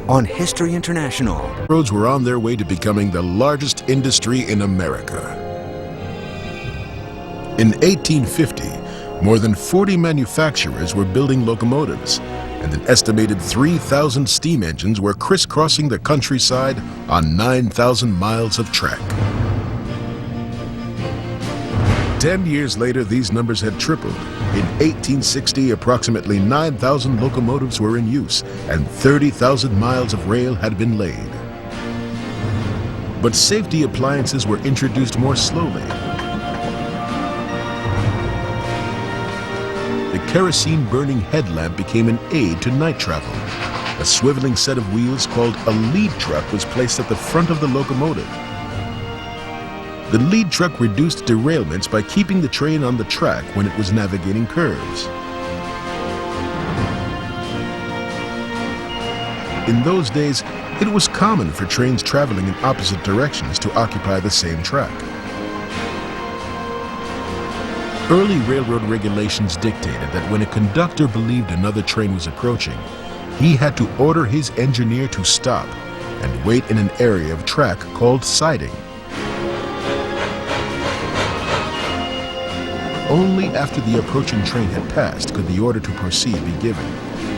on History International. Railroads were on their way to becoming the largest industry in America. In 1850, more than 40 manufacturers were building locomotives, and an estimated 3,000 steam engines were crisscrossing the countryside on 9,000 miles of track. 10 years later, these numbers had tripled. In 1860, approximately 9,000 locomotives were in use, and 30,000 miles of rail had been laid. But safety appliances were introduced more slowly. The kerosene-burning headlamp became an aid to night travel. A swiveling set of wheels called a lead truck was placed at the front of the locomotive. The lead truck reduced derailments by keeping the train on the track when it was navigating curves. In those days, it was common for trains traveling in opposite directions to occupy the same track. Early railroad regulations dictated that when a conductor believed another train was approaching, he had to order his engineer to stop and wait in an area of track called siding. Only after the approaching train had passed could the order to proceed be given.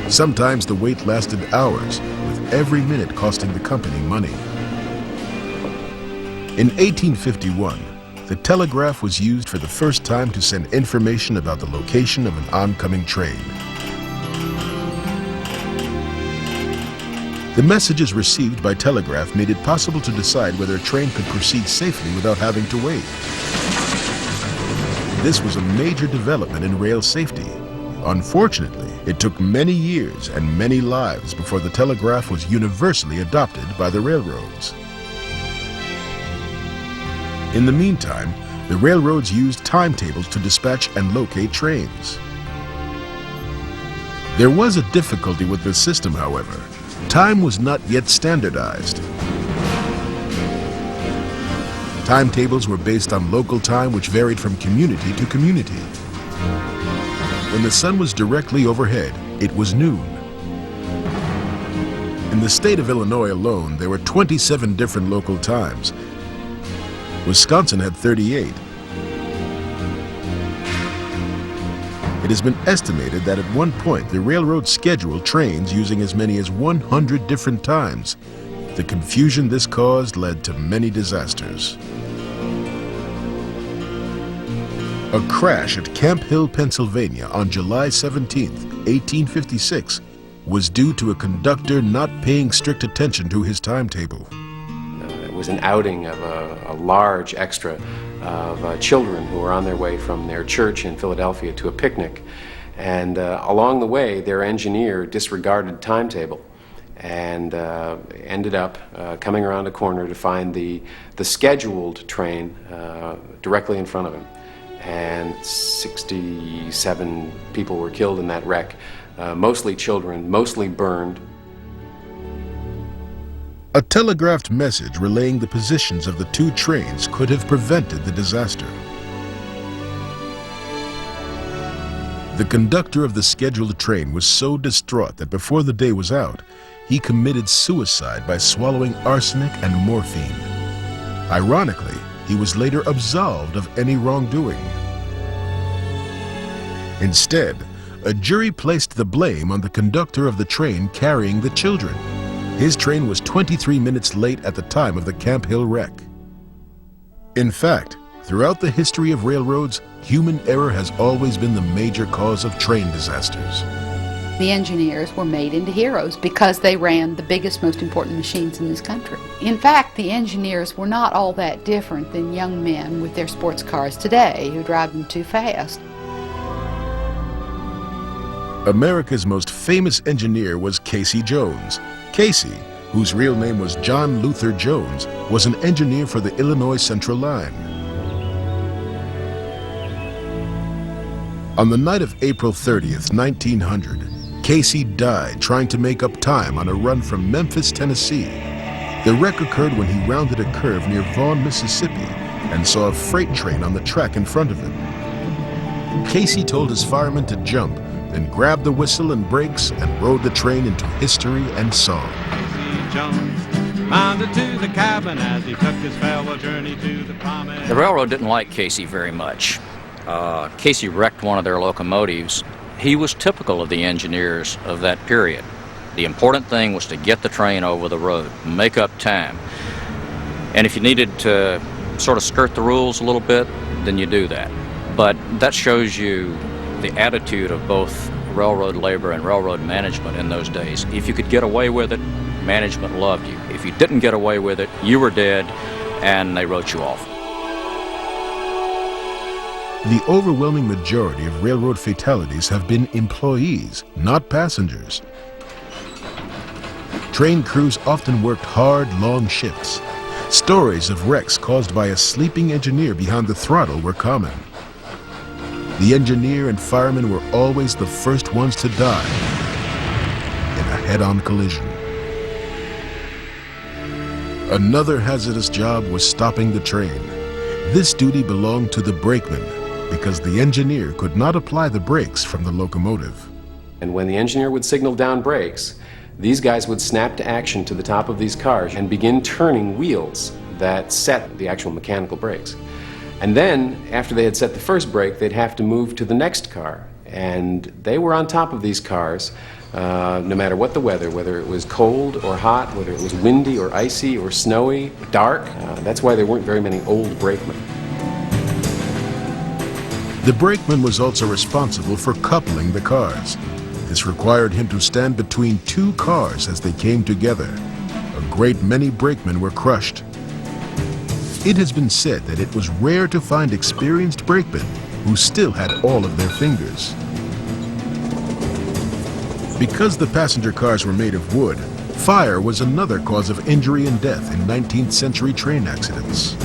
Sometimes the wait lasted hours, with every minute costing the company money. In 1851, the telegraph was used for the first time to send information about the location of an oncoming train. The messages received by telegraph made it possible to decide whether a train could proceed safely without having to wait. This was a major development in rail safety. Unfortunately, it took many years and many lives before the telegraph was universally adopted by the railroads. In the meantime, the railroads used timetables to dispatch and locate trains. There was a difficulty with the system, however. Time was not yet standardized. Timetables were based on local time, which varied from community to community. When the sun was directly overhead, it was noon. In the state of Illinois alone, there were 27 different local times. Wisconsin had 38. It has been estimated that at one point the railroad scheduled trains using as many as 100 different times. The confusion this caused led to many disasters. A crash at Camp Hill, Pennsylvania on July 17, 1856 was due to a conductor not paying strict attention to his timetable. It was an outing of a large extra of children who were on their way from their church in Philadelphia to a picnic. And along the way, their engineer disregarded timetable and ended up coming around a corner to find the scheduled train directly in front of him. And 67 people were killed in that wreck, mostly children, mostly burned. A telegraphed message relaying the positions of the two trains could have prevented the disaster. The conductor of the scheduled train was so distraught that before the day was out, he committed suicide by swallowing arsenic and morphine. Ironically, he was later absolved of any wrongdoing. Instead, a jury placed the blame on the conductor of the train carrying the children. His train was 23 minutes late at the time of the Camp Hill wreck. In fact, throughout the history of railroads, human error has always been the major cause of train disasters. The engineers were made into heroes because they ran the biggest, most important machines in this country. In fact, the engineers were not all that different than young men with their sports cars today who drive them too fast. America's most famous engineer was Casey Jones. Casey, whose real name was John Luther Jones, was an engineer for the Illinois Central Line. On the night of April 30th, 1900, Casey died trying to make up time on a run from Memphis, Tennessee. The wreck occurred when he rounded a curve near Vaughn, Mississippi, and saw a freight train on the track in front of him. Casey told his firemen to jump, then grabbed the whistle and brakes and rode the train into history and song. Jones mounted to the cabin as he took his farewell journey to the promised. The railroad didn't like Casey very much. Casey wrecked one of their locomotives. He was typical of the engineers of that period. The important thing was to get the train over the road, make up time. And if you needed to sort of skirt the rules a little bit, then you do that. But that shows you the attitude of both railroad labor and railroad management in those days. If you could get away with it, management loved you. If you didn't get away with it, you were dead, and they wrote you off. The overwhelming majority of railroad fatalities have been employees, not passengers. Train crews often worked hard, long shifts. Stories of wrecks caused by a sleeping engineer behind the throttle were common. The engineer and firemen were always the first ones to die in a head-on collision. Another hazardous job was stopping the train. This duty belonged to the brakeman because the engineer could not apply the brakes from the locomotive. And when the engineer would signal down brakes, these guys would snap to action to the top of these cars and begin turning wheels that set the actual mechanical brakes. And then, after they had set the first brake, they'd have to move to the next car. And they were on top of these cars no matter what the weather, whether it was cold or hot, whether it was windy or icy or snowy, dark. That's why there weren't very many old brakemen. The brakeman was also responsible for coupling the cars. This required him to stand between two cars as they came together. A great many brakemen were crushed. It has been said that it was rare to find experienced brakemen who still had all of their fingers. Because the passenger cars were made of wood, fire was another cause of injury and death in 19th century train accidents.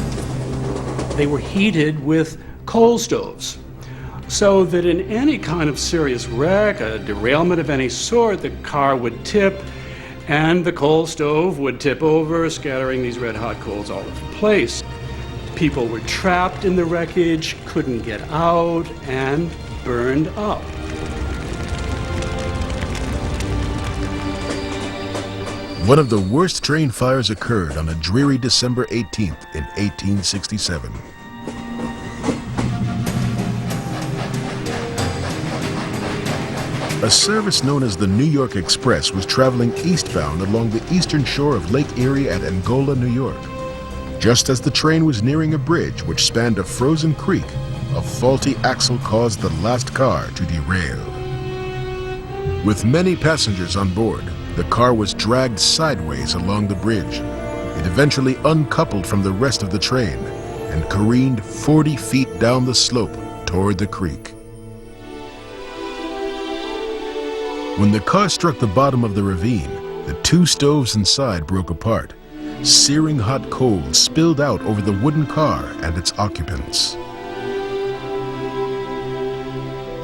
They were heated with coal stoves, so that in any kind of serious wreck, a derailment of any sort, the car would tip and the coal stove would tip over, scattering these red-hot coals all over the place. People were trapped in the wreckage, couldn't get out, and burned up. One of the worst train fires occurred on a dreary December 18th in 1867. A service known as the New York Express was traveling eastbound along the eastern shore of Lake Erie at Angola, New York. Just as the train was nearing a bridge which spanned a frozen creek, a faulty axle caused the last car to derail. With many passengers on board, the car was dragged sideways along the bridge. It eventually uncoupled from the rest of the train and careened 40 feet down the slope toward the creek. When the car struck the bottom of the ravine, the two stoves inside broke apart. Searing hot coals spilled out over the wooden car and its occupants.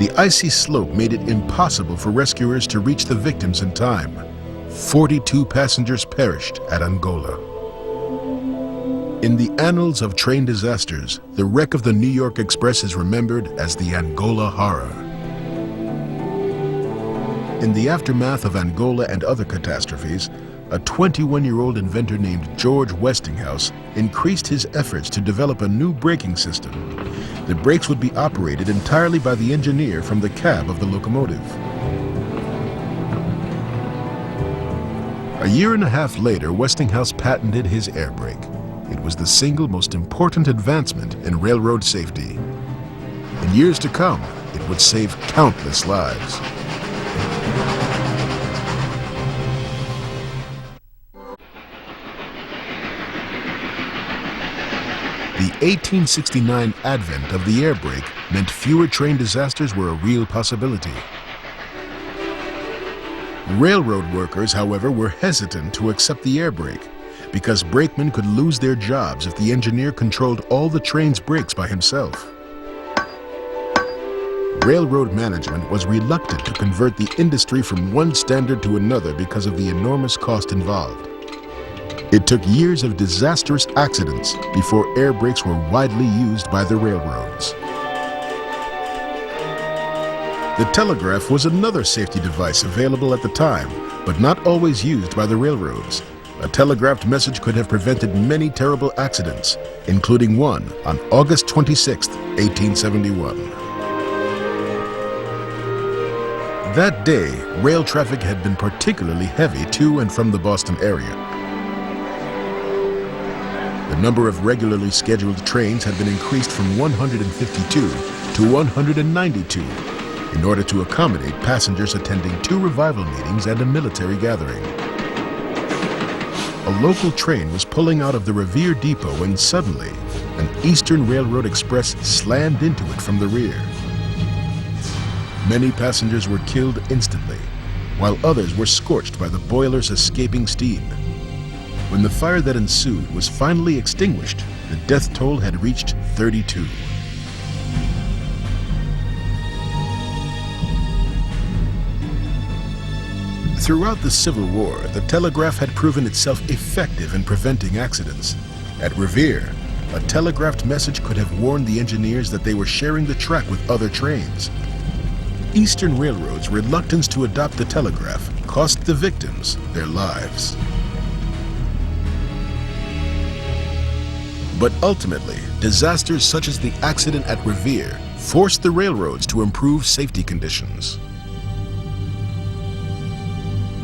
The icy slope made it impossible for rescuers to reach the victims in time. 42 passengers perished at Angola. In the annals of train disasters, the wreck of the New York Express is remembered as the Angola Horror. In the aftermath of Angola and other catastrophes, a 21-year-old inventor named George Westinghouse increased his efforts to develop a new braking system. The brakes would be operated entirely by the engineer from the cab of the locomotive. A year and a half later, Westinghouse patented his air brake. It was the single most important advancement in railroad safety. In years to come, it would save countless lives. The 1869 advent of the air brake meant fewer train disasters were a real possibility. Railroad workers, however, were hesitant to accept the air brake because brakemen could lose their jobs if the engineer controlled all the train's brakes by himself. Railroad management was reluctant to convert the industry from one standard to another because of the enormous cost involved. It took years of disastrous accidents before air brakes were widely used by the railroads. The telegraph was another safety device available at the time, but not always used by the railroads. a telegraphed message could have prevented many terrible accidents, including one on August 26, 1871. That day, rail traffic had been particularly heavy to and from the Boston area. The number of regularly scheduled trains had been increased from 152 to 192 in order to accommodate passengers attending 2 revival meetings and a military gathering. A local train was pulling out of the Revere Depot when suddenly an Eastern Railroad Express slammed into it from the rear. Many passengers were killed instantly, while others were scorched by the boiler's escaping steam. When the fire that ensued was finally extinguished, the death toll had reached 32. Throughout the Civil War, the telegraph had proven itself effective in preventing accidents. At Revere, a telegraphed message could have warned the engineers that they were sharing the track with other trains. Eastern Railroad's reluctance to adopt the telegraph cost the victims their lives. But ultimately, disasters such as the accident at Revere forced the railroads to improve safety conditions.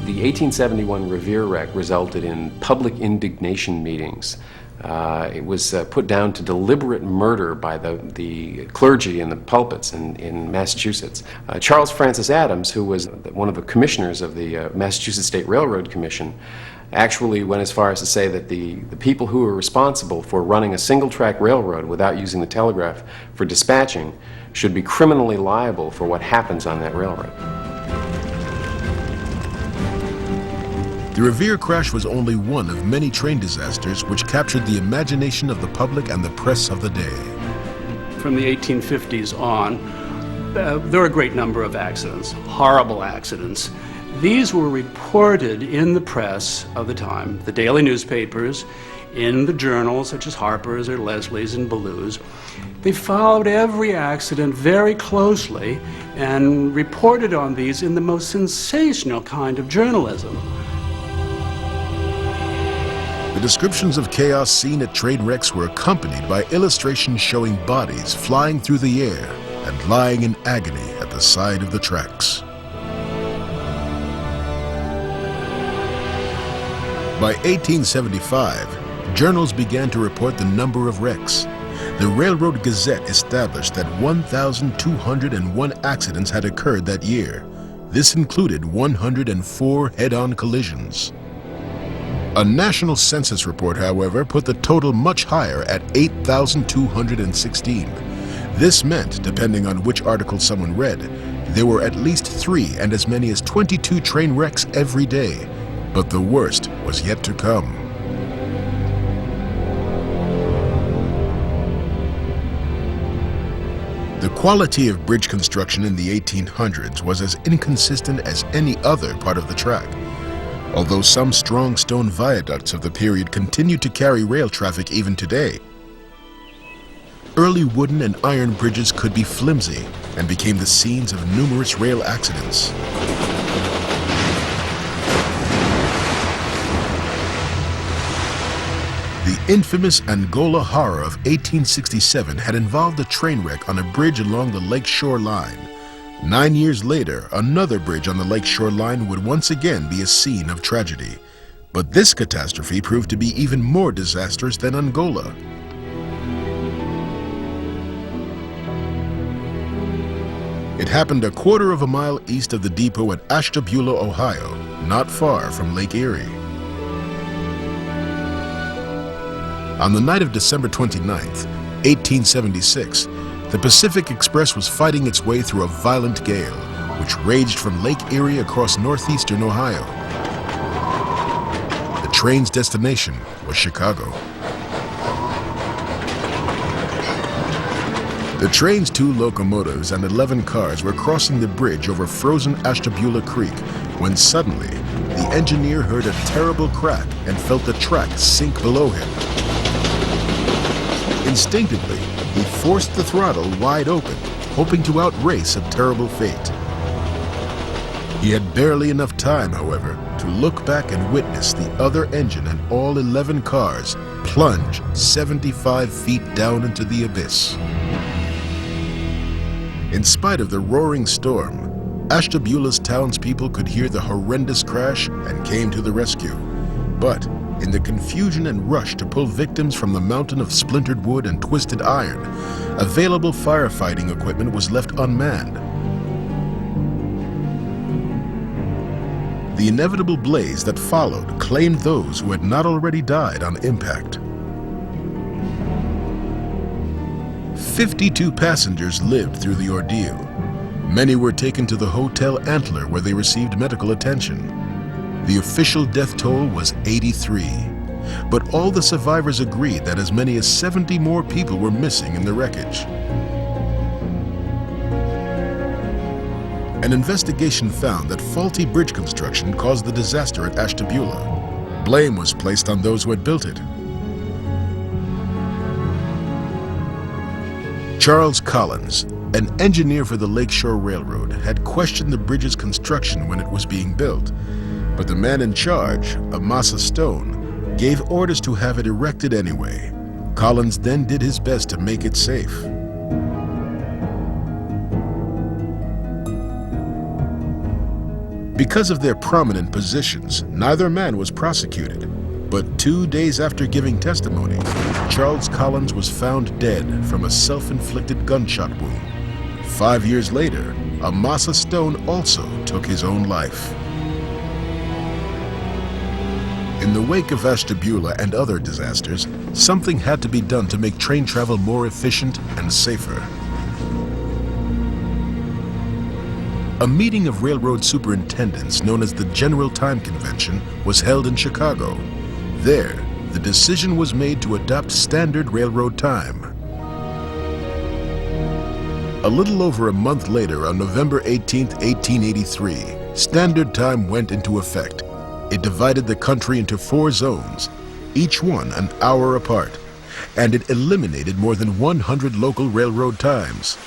The 1871 Revere wreck resulted in public indignation meetings. It was put down to deliberate murder by the clergy in the pulpits in Massachusetts. Charles Francis Adams, who was one of the commissioners of the Massachusetts State Railroad Commission, actually went as far as to say that the people who were responsible for running a single-track railroad without using the telegraph for dispatching should be criminally liable for what happens on that railroad. The Revere crash was only one of many train disasters which captured the imagination of the public and the press of the day. From the 1850s on, there were a great number of accidents, horrible accidents. These were reported in the press of the time, the daily newspapers, in the journals such as Harper's or Leslie's and Ballew's. They followed every accident very closely and reported on these in the most sensational kind of journalism. The descriptions of chaos seen at train wrecks were accompanied by illustrations showing bodies flying through the air and lying in agony at the side of the tracks. By 1875, journals began to report the number of wrecks. The Railroad Gazette established that 1,201 accidents had occurred that year. This included 104 head-on collisions. A national census report, however, put the total much higher at 8,216. This meant, depending on which article someone read, there were at least 3 and as many as 22 train wrecks every day. But the worst was yet to come. The quality of bridge construction in the 1800s was as inconsistent as any other part of the track. Although some strong stone viaducts of the period continue to carry rail traffic even today, early wooden and iron bridges could be flimsy and became the scenes of numerous rail accidents. The infamous Angola horror of 1867 had involved a train wreck on a bridge along the Lake Shore Line. 9 years later, another bridge on the Lake Shore Line would once again be a scene of tragedy. But this catastrophe proved to be even more disastrous than Angola. It happened a quarter of a mile east of the depot at Ashtabula, Ohio, not far from Lake Erie. On the night of December 29th, 1876, the Pacific Express was fighting its way through a violent gale, which raged from Lake Erie across northeastern Ohio. The train's destination was Chicago. The train's 2 locomotives and 11 cars were crossing the bridge over frozen Ashtabula Creek when suddenly the engineer heard a terrible crack and felt the track sink below him. Instinctively, he forced the throttle wide open, hoping to outrace a terrible fate. He had barely enough time, however, to look back and witness the other engine and all 11 cars plunge 75 feet down into the abyss. In spite of the roaring storm, Ashtabula's townspeople could hear the horrendous crash and came to the rescue. But in the confusion and rush to pull victims from the mountain of splintered wood and twisted iron, available firefighting equipment was left unmanned. The inevitable blaze that followed claimed those who had not already died on impact. 52 passengers lived through the ordeal. Many were taken to the Hotel Antler where they received medical attention. The official death toll was 83, but all the survivors agreed that as many as 70 more people were missing in the wreckage. An investigation found that faulty bridge construction caused the disaster at Ashtabula. Blame was placed on those who had built it. Charles Collins, an engineer for the Lakeshore Railroad, had questioned the bridge's construction when it was being built, but the man in charge, Amasa Stone, gave orders to have it erected anyway. Collins then did his best to make it safe. Because of their prominent positions, neither man was prosecuted. But 2 days after giving testimony, Charles Collins was found dead from a self-inflicted gunshot wound. 5 years later, Amasa Stone also took his own life. In the wake of Ashtabula and other disasters, something had to be done to make train travel more efficient and safer. A meeting of railroad superintendents known as the General Time Convention was held in Chicago. There, the decision was made to adopt standard railroad time. A little over a month later, on November 18, 1883, standard time went into effect. It divided the country into 4 zones, each one an hour apart, and it eliminated more than 100 local railroad times.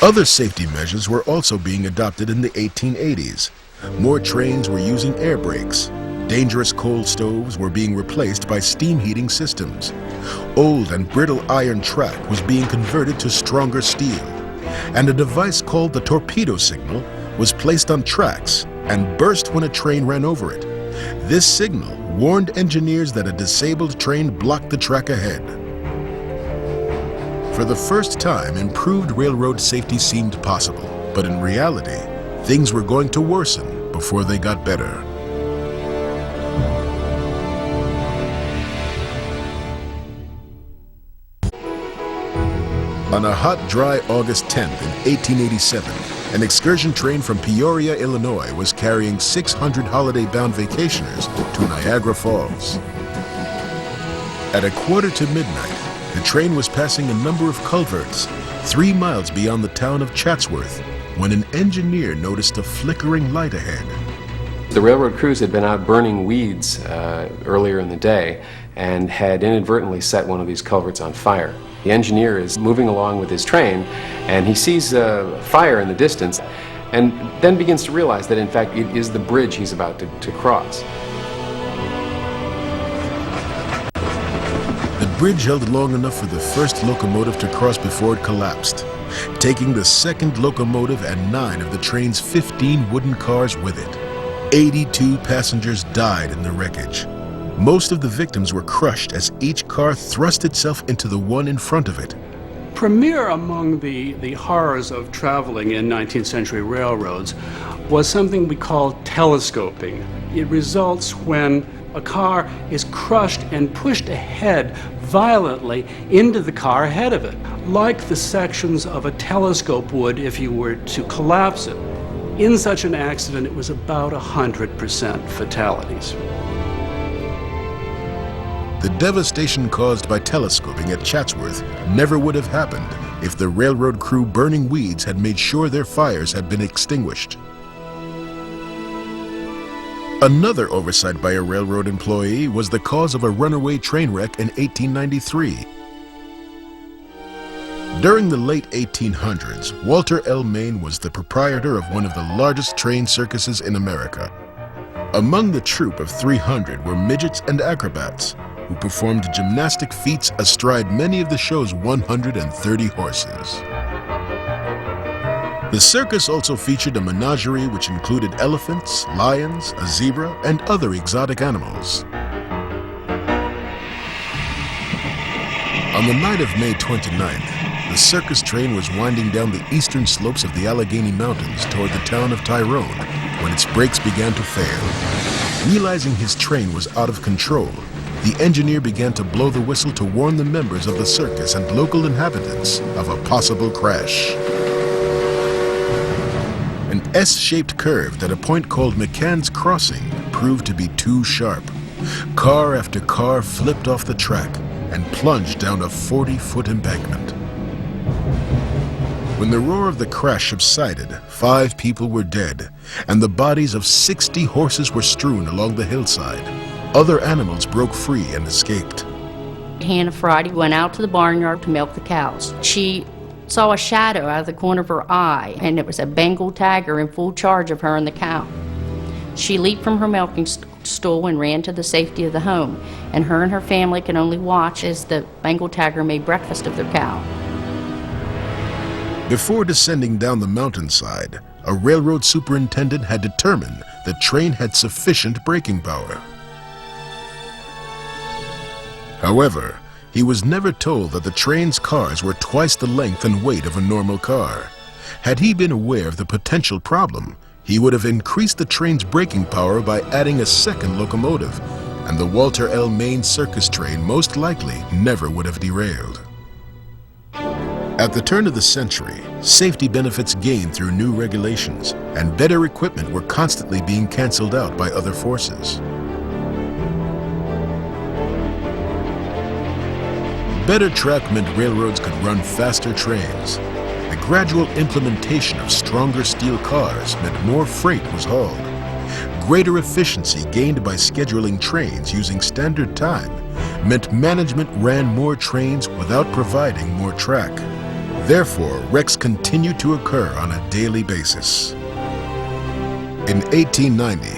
Other safety measures were also being adopted in the 1880s. More trains were using air brakes. Dangerous coal stoves were being replaced by steam heating systems. Old and brittle iron track was being converted to stronger steel. And a device called the torpedo signal was placed on tracks and burst when a train ran over it. This signal warned engineers that a disabled train blocked the track ahead. For the first time, improved railroad safety seemed possible, but in reality, things were going to worsen before they got better. On a hot, dry August 10th in 1887, an excursion train from Peoria, Illinois was carrying 600 holiday-bound vacationers to Niagara Falls. At 1:45, the train was passing a number of culverts 3 miles beyond the town of Chatsworth when an engineer noticed a flickering light ahead. The railroad crews had been out burning weeds earlier in the day and had inadvertently set one of these culverts on fire. The engineer is moving along with his train and he sees a fire in the distance and then begins to realize that in fact it is the bridge he's about to cross. The bridge held long enough for the first locomotive to cross before it collapsed, taking the second locomotive and 9 of the train's 15 wooden cars with it. 82 passengers died in the wreckage. Most of the victims were crushed as each car thrust itself into the one in front of it. Premier among the horrors of traveling in 19th century railroads was something we call telescoping. It results when a car is crushed and pushed ahead violently into the car ahead of it, like the sections of a telescope would if you were to collapse it. In such an accident, it was about 100% fatalities. The devastation caused by telescoping at Chatsworth never would have happened if the railroad crew burning weeds had made sure their fires had been extinguished. Another oversight by a railroad employee was the cause of a runaway train wreck in 1893. During the late 1800s, Walter L. Mayne was the proprietor of one of the largest train circuses in America. Among the troupe of 300 were midgets and acrobats, who performed gymnastic feats astride many of the show's 130 horses. The circus also featured a menagerie which included elephants, lions, a zebra, and other exotic animals. On the night of May 29th, the circus train was winding down the eastern slopes of the Allegheny Mountains toward the town of Tyrone when its brakes began to fail. Realizing his train was out of control, the engineer began to blow the whistle to warn the members of the circus and local inhabitants of a possible crash. An S-shaped curve at a point called McCann's Crossing proved to be too sharp. Car after car flipped off the track and plunged down a 40-foot embankment. When the roar of the crash subsided, 5 people were dead, and the bodies of 60 horses were strewn along the hillside. Other animals broke free and escaped. Hannah Friday went out to the barnyard to milk the cows. She saw a shadow out of the corner of her eye, and it was a Bengal tiger in full charge of her and the cow. She leaped from her milking stool and ran to the safety of the home, and her family could only watch as the Bengal tiger made breakfast of their cow. Before descending down the mountainside, a railroad superintendent had determined the train had sufficient braking power. However, he was never told that the train's cars were twice the length and weight of a normal car. Had he been aware of the potential problem, he would have increased the train's braking power by adding a second locomotive, and the Walter L. Mayne circus train most likely never would have derailed. At the turn of the century, safety benefits gained through new regulations, and better equipment were constantly being canceled out by other forces. Better track meant railroads could run faster trains. The gradual implementation of stronger steel cars meant more freight was hauled. Greater efficiency gained by scheduling trains using standard time meant management ran more trains without providing more track. Therefore, wrecks continued to occur on a daily basis. In 1890,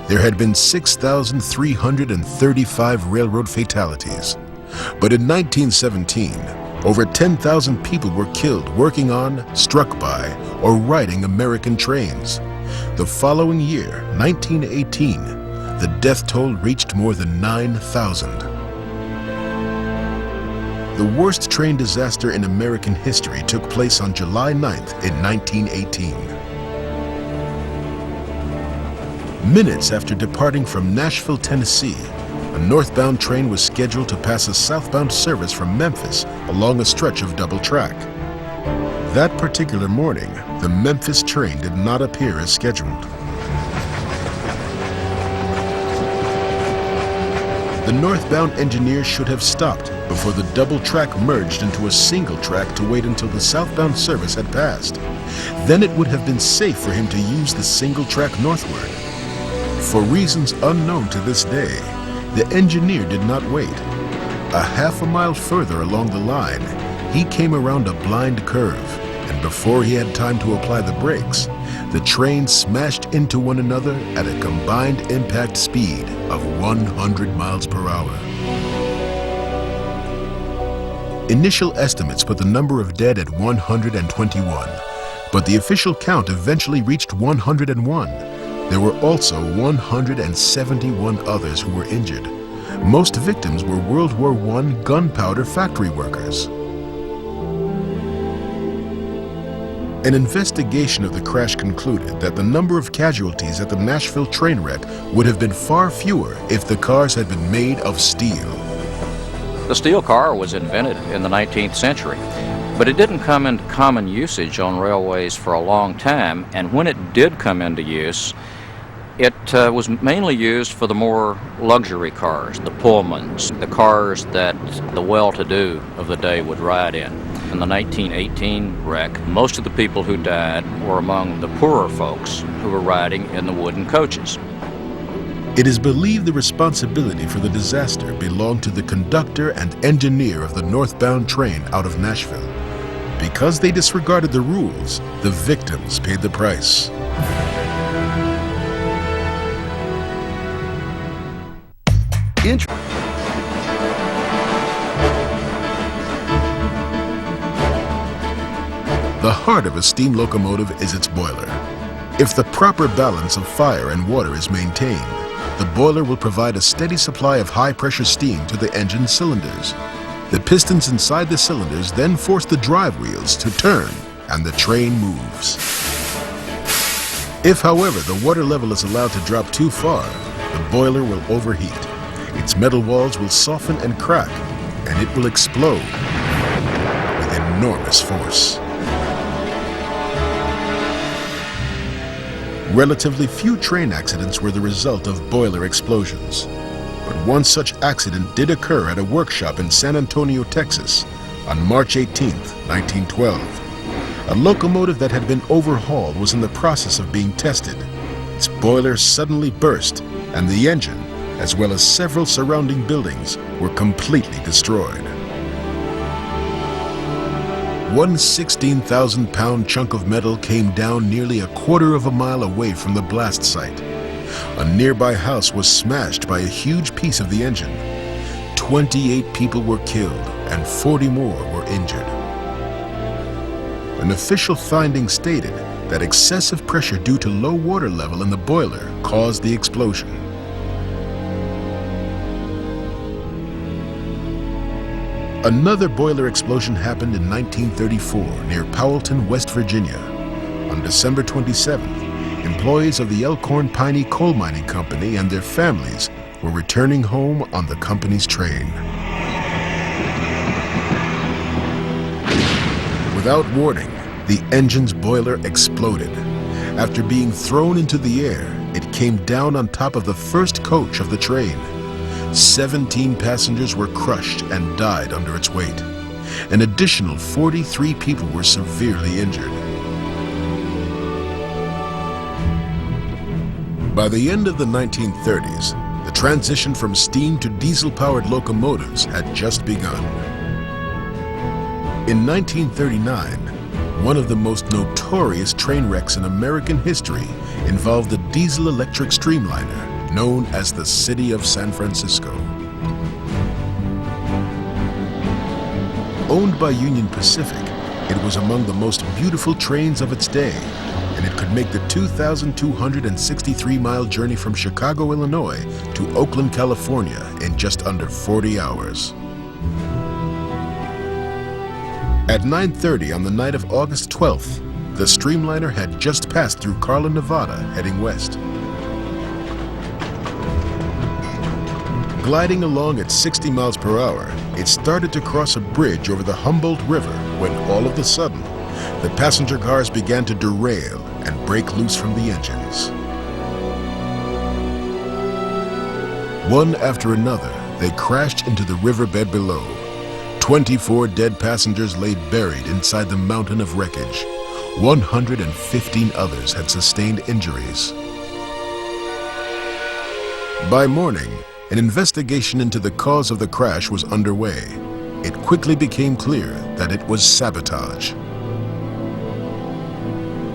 there had been 6,335 railroad fatalities. But in 1917, over 10,000 people were killed working on, struck by, or riding American trains. The following year, 1918, the death toll reached more than 9,000. The worst train disaster in American history took place on July 9th in 1918. Minutes after departing from Nashville, Tennessee, a northbound train was scheduled to pass a southbound service from Memphis along a stretch of double track. That particular morning, the Memphis train did not appear as scheduled. The northbound engineer should have stopped before the double track merged into a single track to wait until the southbound service had passed. Then it would have been safe for him to use the single track northward. For reasons unknown to this day, the engineer did not wait. A half a mile further along the line, he came around a blind curve, and before he had time to apply the brakes, the train smashed into one another at a combined impact speed of 100 miles per hour. Initial estimates put the number of dead at 121, but the official count eventually reached 101. There were also 171 others who were injured. Most victims were World War I gunpowder factory workers. An investigation of the crash concluded that the number of casualties at the Nashville train wreck would have been far fewer if the cars had been made of steel. The steel car was invented in the 19th century, but it didn't come into common usage on railways for a long time, and when it did come into use, it was mainly used for the more luxury cars, the Pullmans, the cars that the well-to-do of the day would ride in. In the 1918 wreck, most of the people who died were among the poorer folks who were riding in the wooden coaches. It is believed the responsibility for the disaster belonged to the conductor and engineer of the northbound train out of Nashville. Because they disregarded the rules, the victims paid the price. The heart of a steam locomotive is its boiler. If the proper balance of fire and water is maintained, the boiler will provide a steady supply of high-pressure steam to the engine cylinders. The pistons inside the cylinders then force the drive wheels to turn, and the train moves. If, however, the water level is allowed to drop too far, the boiler will overheat. Its metal walls will soften and crack, and it will explode with enormous force. Relatively few train accidents were the result of boiler explosions. But one such accident did occur at a workshop in San Antonio, Texas, on March 18, 1912. A locomotive that had been overhauled was in the process of being tested. Its boiler suddenly burst, and the engine, as well as several surrounding buildings, were completely destroyed. One 16,000-pound chunk of metal came down nearly a quarter of a mile away from the blast site. A nearby house was smashed by a huge piece of the engine. 28 people were killed and 40 more were injured. An official finding stated that excessive pressure due to low water level in the boiler caused the explosion. Another boiler explosion happened in 1934 near Powelton, West Virginia. On December 27th, employees of the Elkhorn Piney Coal Mining Company and their families were returning home on the company's train. Without warning, the engine's boiler exploded. After being thrown into the air, it came down on top of the first coach of the train. 17 passengers were crushed and died under its weight. An additional 43 people were severely injured. By the end of the 1930s, the transition from steam to diesel-powered locomotives had just begun. In 1939, one of the most notorious train wrecks in American history involved a diesel-electric streamliner known as the City of San Francisco. Owned by Union Pacific, it was among the most beautiful trains of its day, and it could make the 2,263-mile journey from Chicago, Illinois to Oakland, California in just under 40 hours. At 9:30 on the night of August 12th, the streamliner had just passed through Carlin, Nevada, heading west. Gliding along at 60 miles per hour, it started to cross a bridge over the Humboldt River when all of a sudden, the passenger cars began to derail and break loose from the engines. One after another, they crashed into the riverbed below. 24 dead passengers lay buried inside the mountain of wreckage. 115 others had sustained injuries. By morning, an investigation into the cause of the crash was underway. It quickly became clear that it was sabotage.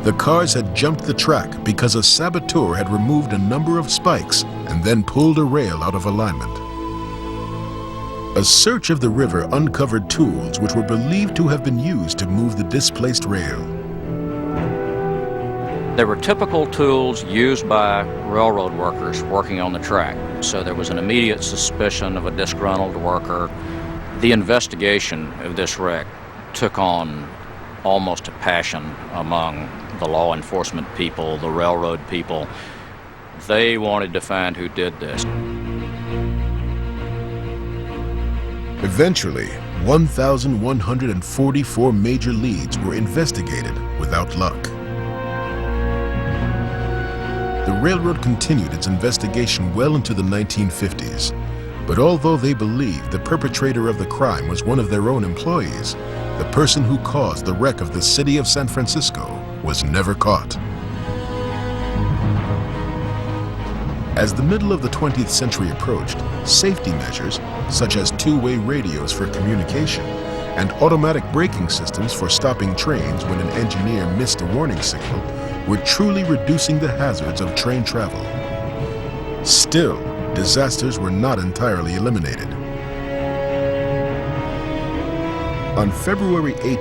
The cars had jumped the track because a saboteur had removed a number of spikes and then pulled a rail out of alignment. A search of the river uncovered tools which were believed to have been used to move the displaced rail. They were typical tools used by railroad workers working on the track, so there was an immediate suspicion of a disgruntled worker. The investigation of this wreck took on almost a passion among the law enforcement people, the railroad people. They wanted to find who did this. Eventually, 1,144 major leads were investigated without luck. The railroad continued its investigation well into the 1950s, but although they believed the perpetrator of the crime was one of their own employees, the person who caused the wreck of the City of San Francisco was never caught. As the middle of the 20th century approached, safety measures, such as two-way radios for communication, and automatic braking systems for stopping trains when an engineer missed a warning signal were truly reducing the hazards of train travel. Still, disasters were not entirely eliminated. On February 18,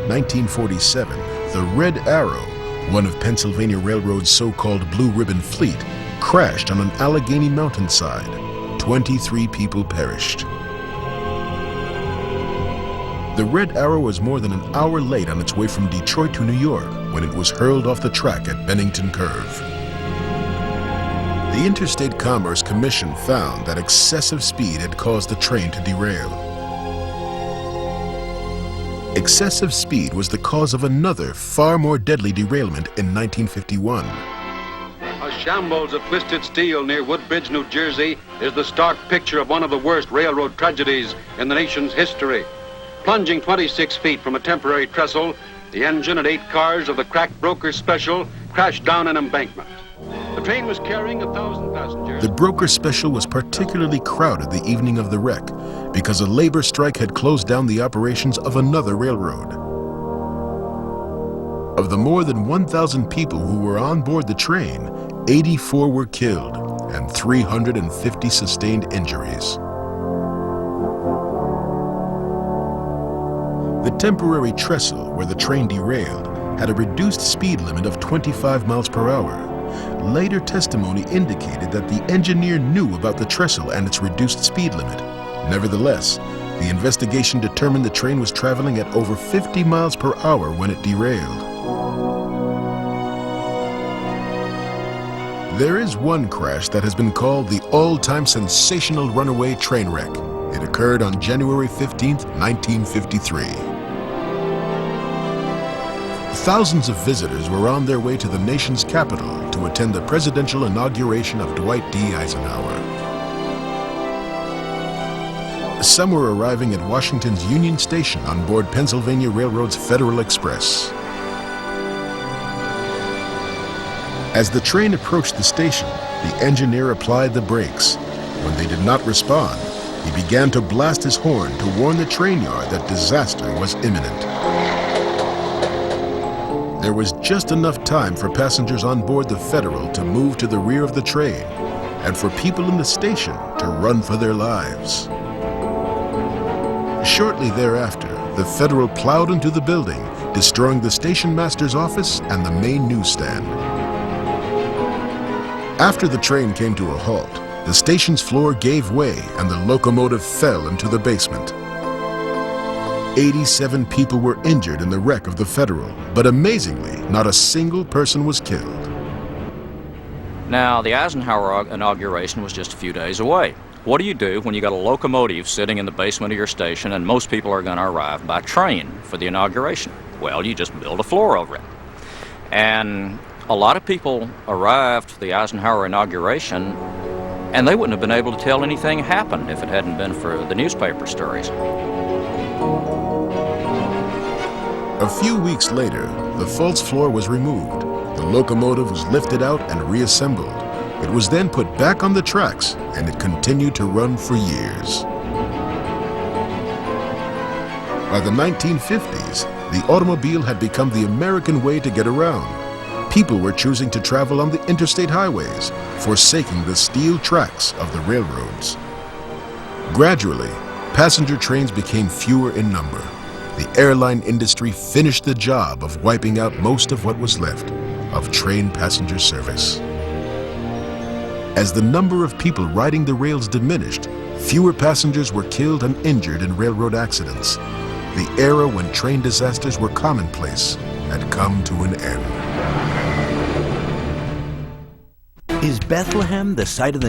1947, the Red Arrow, one of Pennsylvania Railroad's so-called Blue Ribbon Fleet, crashed on an Allegheny mountainside. 23 people perished. The Red Arrow was more than an hour late on its way from Detroit to New York when it was hurled off the track at Bennington Curve. The Interstate Commerce Commission found that excessive speed had caused the train to derail. Excessive speed was the cause of another, far more deadly derailment in 1951. A shambles of twisted steel near Woodbridge, New Jersey, is the stark picture of one of the worst railroad tragedies in the nation's history. Plunging 26 feet from a temporary trestle, the engine and 8 cars of the cracked Broker Special crashed down an embankment. The train was carrying 1,000 passengers. The Broker Special was particularly crowded the evening of the wreck because a labor strike had closed down the operations of another railroad. Of the more than 1,000 people who were on board the train, 84 were killed and 350 sustained injuries. The temporary trestle where the train derailed had a reduced speed limit of 25 miles per hour. Later testimony indicated that the engineer knew about the trestle and its reduced speed limit. Nevertheless, the investigation determined the train was traveling at over 50 miles per hour when it derailed. There is one crash that has been called the all-time sensational runaway train wreck. It occurred on January 15, 1953. Thousands of visitors were on their way to the nation's capital to attend the presidential inauguration of Dwight D. Eisenhower. Some were arriving at Washington's Union Station on board Pennsylvania Railroad's Federal Express. As the train approached the station, the engineer applied the brakes. When they did not respond, he began to blast his horn to warn the train yard that disaster was imminent. There was just enough time for passengers on board the Federal to move to the rear of the train and for people in the station to run for their lives. Shortly thereafter, the Federal plowed into the building, destroying the station master's office and the main newsstand. After the train came to a halt, the station's floor gave way and the locomotive fell into the basement. 87 people were injured in the wreck of the Federal, but amazingly, not a single person was killed. Now, the Eisenhower inauguration was just a few days away. What do you do when you got a locomotive sitting in the basement of your station and most people are going to arrive by train for the inauguration? Well, you just build a floor over it. And a lot of people arrived for the Eisenhower inauguration and they wouldn't have been able to tell anything happened if it hadn't been for the newspaper stories. A few weeks later, the false floor was removed. The locomotive was lifted out and reassembled. It was then put back on the tracks, and it continued to run for years. By the 1950s, the automobile had become the American way to get around. People were choosing to travel on the interstate highways, forsaking the steel tracks of the railroads. Gradually, passenger trains became fewer in number. The airline industry finished the job of wiping out most of what was left of train passenger service. As the number of people riding the rails diminished, fewer passengers were killed and injured in railroad accidents. The era when train disasters were commonplace had come to an end. Is Bethlehem the site of the